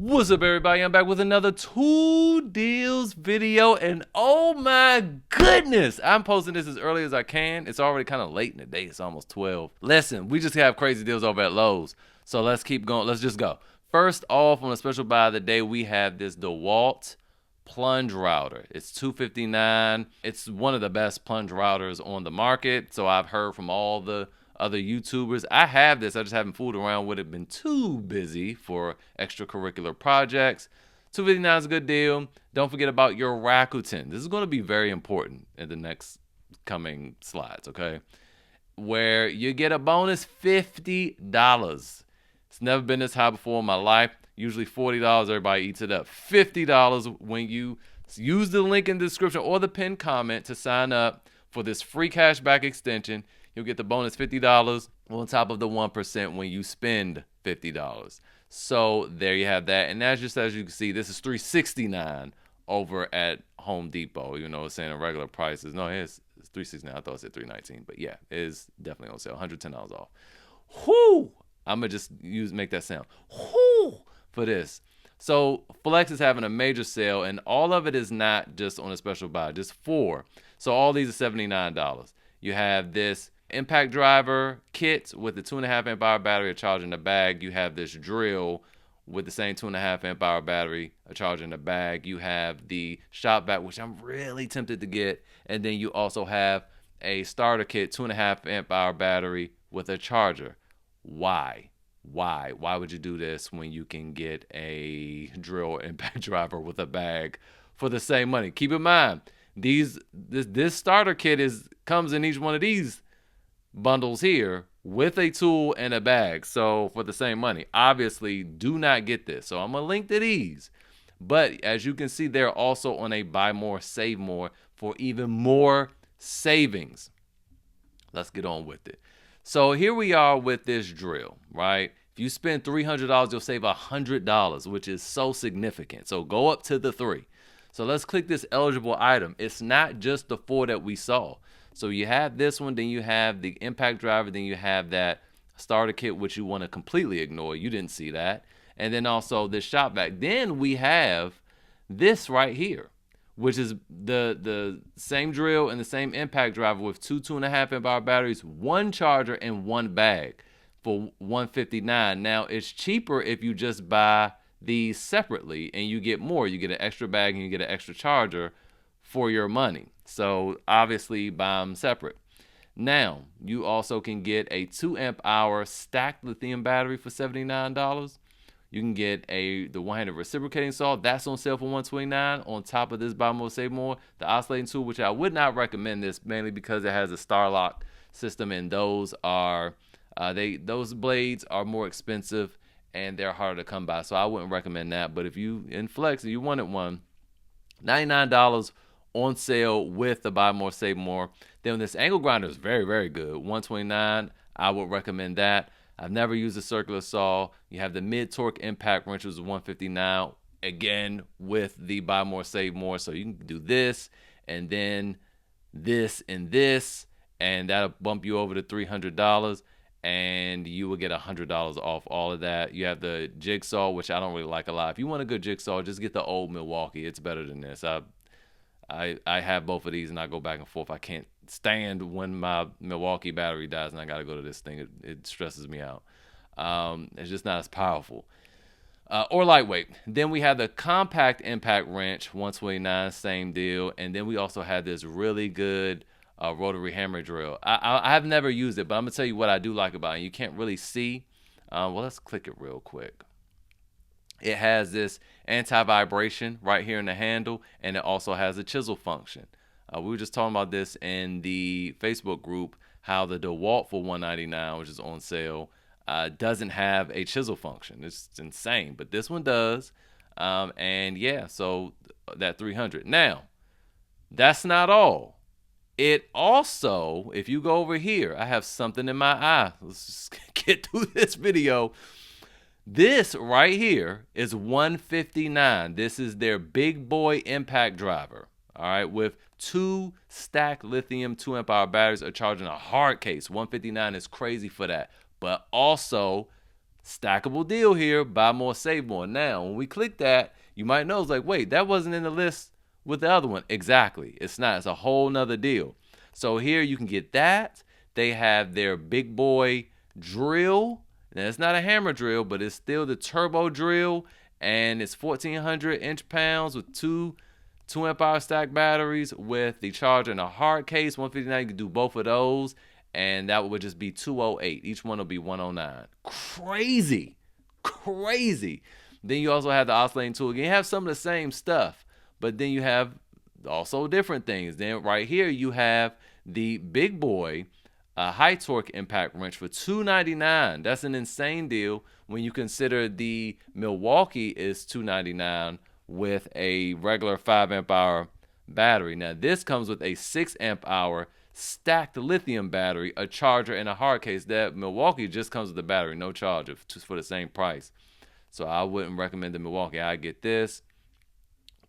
What's up, everybody? I'm back with another two deals video, and oh my goodness, I'm posting this as early as I can. It's already kind of late in the day. It's almost 12. Listen, we just have crazy deals over at Lowe's, so let's keep going. Let's just go. First off, on a special buy of the day, we have this DeWalt plunge router. It's $259. It's one of the best plunge routers on the market, so I've heard from all the other YouTubers. I have this. I just haven't fooled around with it. Been too busy for extracurricular projects. $259 is a good deal. Don't forget about your Rakuten. This is going to be very important in the next coming slides, okay? Where you get a bonus $50. It's never been this high before in my life. Usually $40, everybody eats it up. $50 when you use the link in the description or the pinned comment to sign up for this free cashback extension. You'll get the bonus $50 on top of the 1% when you spend $50. So there you have that. And that's just as you can see, this is $369 over at Home Depot. You know, it's saying the regular prices. No, it's $369. I thought it said $319. But yeah, it is definitely on sale. $110 off. Whoo! I'm going to just make that sound. Whoo! For this. So Flex is having a major sale, and all of it is not just on a special buy, just four. So all these are $79. You have this impact driver kit with the 2.5 amp hour battery, a charge in the bag. You have this drill with the same 2.5 amp hour battery, a charge in the bag. You have the shop vac, which I'm really tempted to get. And then you also have a starter kit, 2.5 amp hour battery with a charger. Why would you do this when you can get a drill impact driver with a bag for the same money? Keep in mind, this starter kit comes in each one of these bundles here with a tool and a bag, so for the same money. Obviously, do not get this. So I'm gonna link to these, but as you can see, they're also on a buy more, save more for even more savings. Let's get on with it. So here we are with this drill, right? If you spend $300, you'll save $100, which is so significant. So go up to the 3. So let's click this eligible item. It's not just the 4 that we saw. So you have this one, then you have the impact driver, then you have that starter kit, which you want to completely ignore. You didn't see that. And then also this shop vac. Then we have this right here, which is the same drill and the same impact driver with two 2.5 amp hour batteries, one charger, and one bag for $159. Now, it's cheaper if you just buy these separately and you get more. You get an extra bag and you get an extra charger for your money. So obviously buy them separate. Now, you also can get a 2 amp hour stacked lithium battery for $79. You can get the one-handed reciprocating saw. That's on sale for $129. On top of this, buy more, save more. The oscillating tool, which I would not recommend this, mainly because it has a star lock system, and those are those blades are more expensive and they're harder to come by. So I wouldn't recommend that. But if you in Flex, if you wanted one, $99 on sale with the buy more, save more. Then this angle grinder is very, very good. $129. I would recommend that. I've never used a circular saw. You have the mid-torque impact wrench, which is $159. Again, with the buy more, save more. So you can do this, and then this, and that'll bump you over to $300, and you will get $100 off all of that. You have the jigsaw, which I don't really like a lot. If you want a good jigsaw, just get the old Milwaukee. It's better than this. I have both of these, and I go back and forth. I can't stand when my Milwaukee battery dies and I got to go to this thing. It stresses me out. It's just not as powerful. Or lightweight. Then we have the compact impact wrench, $129, same deal. And then we also have this really good rotary hammer drill. I have never used it, but I'm going to tell you what I do like about it. You can't really see. Well, let's click it real quick. It has this anti-vibration right here in the handle, and it also has a chisel function. We were just talking about this in the Facebook group, how the DeWalt for $199, which is on sale, doesn't have a chisel function. It's insane, but this one does. And yeah, so that $300. Now, that's not all. It also, if you go over here, I have something in my eye. Let's just get through this video. This right here is $159. This is their big boy impact driver. All right, with 2 stacked lithium 2 amp hour batteries are charging a hard case. $159 is crazy for that. But also stackable deal here, buy more, save more. Now, when we click that, you might know it's like, wait, that wasn't in the list with the other one. Exactly. It's not. It's a whole nother deal. So here you can get that. They have their big boy drill. Now, it's not a hammer drill, but it's still the turbo drill, and it's 1,400 inch-pounds with two 2 amp hour stack batteries with the charger and a hard case. 159. You can do both of those, and that would just be 208. Each one will be 109. Crazy. Then you also have the oscillating tool. You have some of the same stuff, but then you have also different things. Then right here you have the big boy high torque impact wrench for $299. That's an insane deal when you consider the Milwaukee is $299 with a regular 5 amp hour battery. Now this comes with a 6 amp hour stacked lithium battery, a charger, and a hard case. That Milwaukee just comes with the battery, no charger, just for the same price. So I wouldn't recommend the Milwaukee. I get this.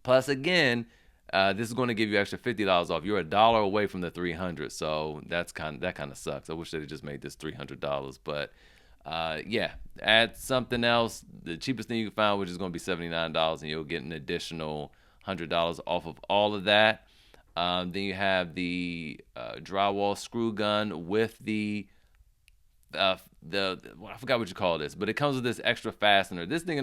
Plus, again, this is going to give you extra $50 off. You're $1 away from the $300, so that kind of sucks. I wish they just made this $300, but yeah, add something else. The cheapest thing you can find, which is going to be $79, and you'll get an additional $100 off of all of that. Then you have the drywall screw gun with the I forgot what you call this, but it comes with this extra fastener. This thing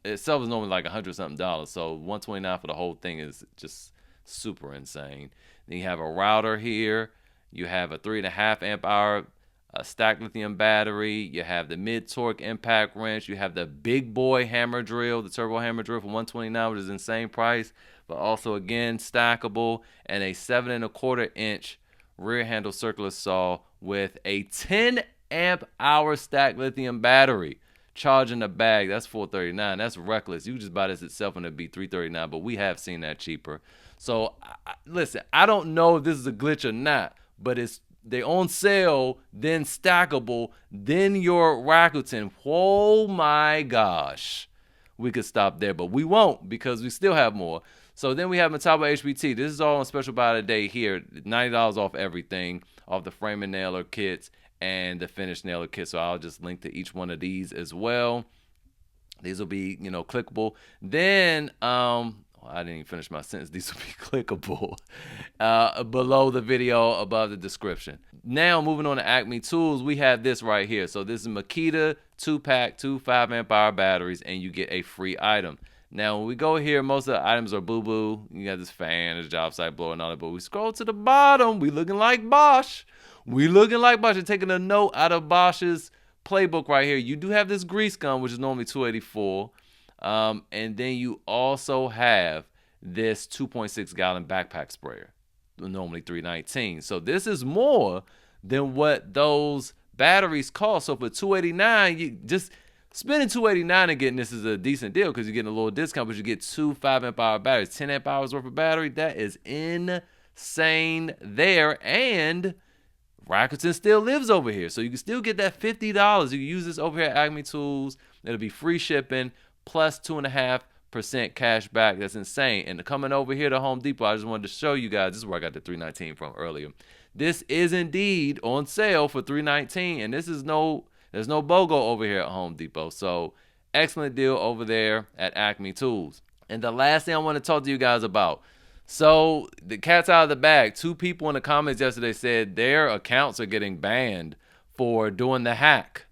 itself is normally like $100-something, so $129 for the whole thing is just super insane. Then you have a router here. You have a 3.5 amp hour stacked lithium battery. You have the mid torque impact wrench. You have the big boy hammer drill, the turbo hammer drill for $129, which is an insane price, but also again stackable, and a 7.25 inch rear handle circular saw with a 10 amp hour stacked lithium battery. Charging the bag, that's $439. That's reckless. You just buy this itself and it'd be $339, but we have seen that cheaper. So listen, I don't know if this is a glitch or not, but they on sale, then stackable, then your Rakuten. Oh my gosh. We could stop there, but we won't because we still have more. So then we have Metabo HBT. This is all on special buy today here. $90 off everything, off the frame and nailer kits and the finished nailer kit. So I'll just link to each one of these as well. These will be, clickable. Then, I didn't even finish my sentence. These will be clickable below the video, above the description. Now, moving on to Acme Tools, we have this right here. So this is Makita 2-pack, 2 5-amp-hour batteries, and you get a free item. Now, when we go here, most of the items are boo-boo. You got this fan, this job site blower, and all that. But we scroll to the bottom, we looking like Bosch. You're taking a note out of Bosch's playbook right here. You do have this grease gun, which is normally $284. And then you also have this 2.6 gallon backpack sprayer, normally $319. So this is more than what those batteries cost. So for $289, you just spending $289 and getting this is a decent deal because you're getting a little discount, but you get 2 5-amp-hour batteries, 10 amp hours worth of battery. That is insane there. And Rakuten still lives over here, so you can still get that $50. You can use this over here at Acme Tools. It'll be free shipping plus 2.5% cash back. That's insane. And coming over here to Home Depot, I just wanted to show you guys. This is where I got the $319 from earlier. This is indeed on sale for $319, and there's no BOGO over here at Home Depot. So excellent deal over there at Acme Tools. And the last thing I want to talk to you guys about. So the cat's out of the bag. 2 people in the comments yesterday said their accounts are getting banned for doing the hack,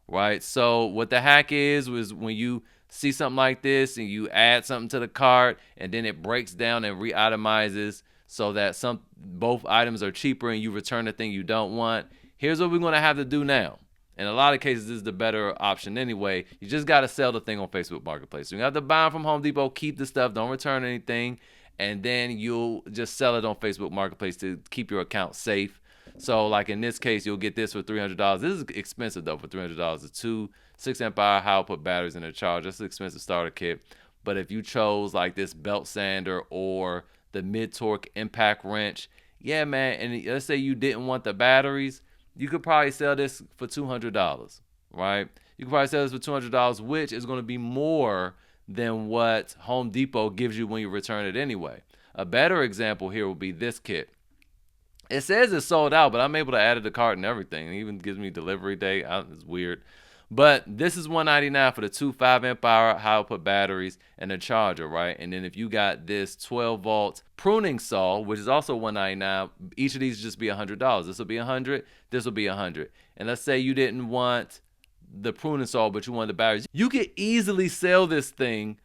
right? So what the hack is was when you see something like this and you add something to the cart and then it breaks down and re-itemizes so that both items are cheaper and you return the thing you don't want. Here's what we're going to have to do now. In a lot of cases, this is the better option anyway. You just got to sell the thing on Facebook Marketplace. So you have to buy them from Home Depot, keep the stuff, don't return anything. And then you'll just sell it on Facebook Marketplace to keep your account safe. So like in this case, you'll get this for $300. This is expensive though for $300. It's 2 6-amp-hour high output batteries in a charge. That's an expensive starter kit. But if you chose like this belt sander or the mid-torque impact wrench, yeah, man, and let's say you didn't want the batteries, you could probably sell this for $200, right? You could probably sell this for $200, which is going to be more than what Home Depot gives you when you return it anyway. A better example here will be this kit. It says it's sold out, but I'm able to add it to cart and everything. It even gives me delivery date. It's weird. But this is $199 for the two 5 amp hour high output batteries and a charger, right? And then if you got this 12-volt pruning saw, which is also $199, each of these just be $100. This will be $100. This will be $100. And let's say you didn't want the pruning saw, but you wanted the batteries. You could easily sell this thing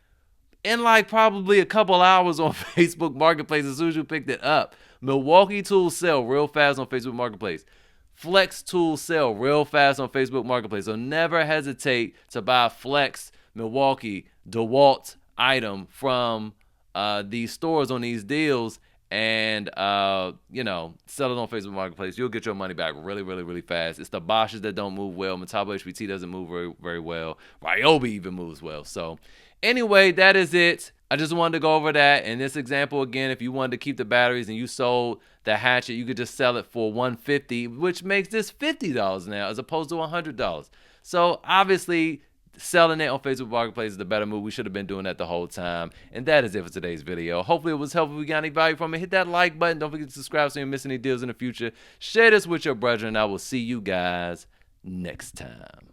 in like probably a couple hours on Facebook Marketplace as soon as you picked it up. Milwaukee tools sell real fast on Facebook Marketplace. Flex tools sell real fast on Facebook Marketplace. So never hesitate to buy a Flex, Milwaukee, DeWalt item from these stores on these deals and, you know, sell it on Facebook Marketplace. You'll get your money back really, really, really fast. It's the Bosches that don't move well. Metabo HPT doesn't move very, very well. Ryobi even moves well. So anyway, that is it. I just wanted to go over that. In this example, again, if you wanted to keep the batteries and you sold the hatchet, you could just sell it for $150, which makes this $50 now as opposed to $100. So obviously, selling it on Facebook Marketplace is the better move. We should have been doing that the whole time. And that is it for today's video. Hopefully it was helpful. If you got any value from it, hit that like button. Don't forget to subscribe so you don't miss any deals in the future. Share this with your brethren. I will see you guys next time.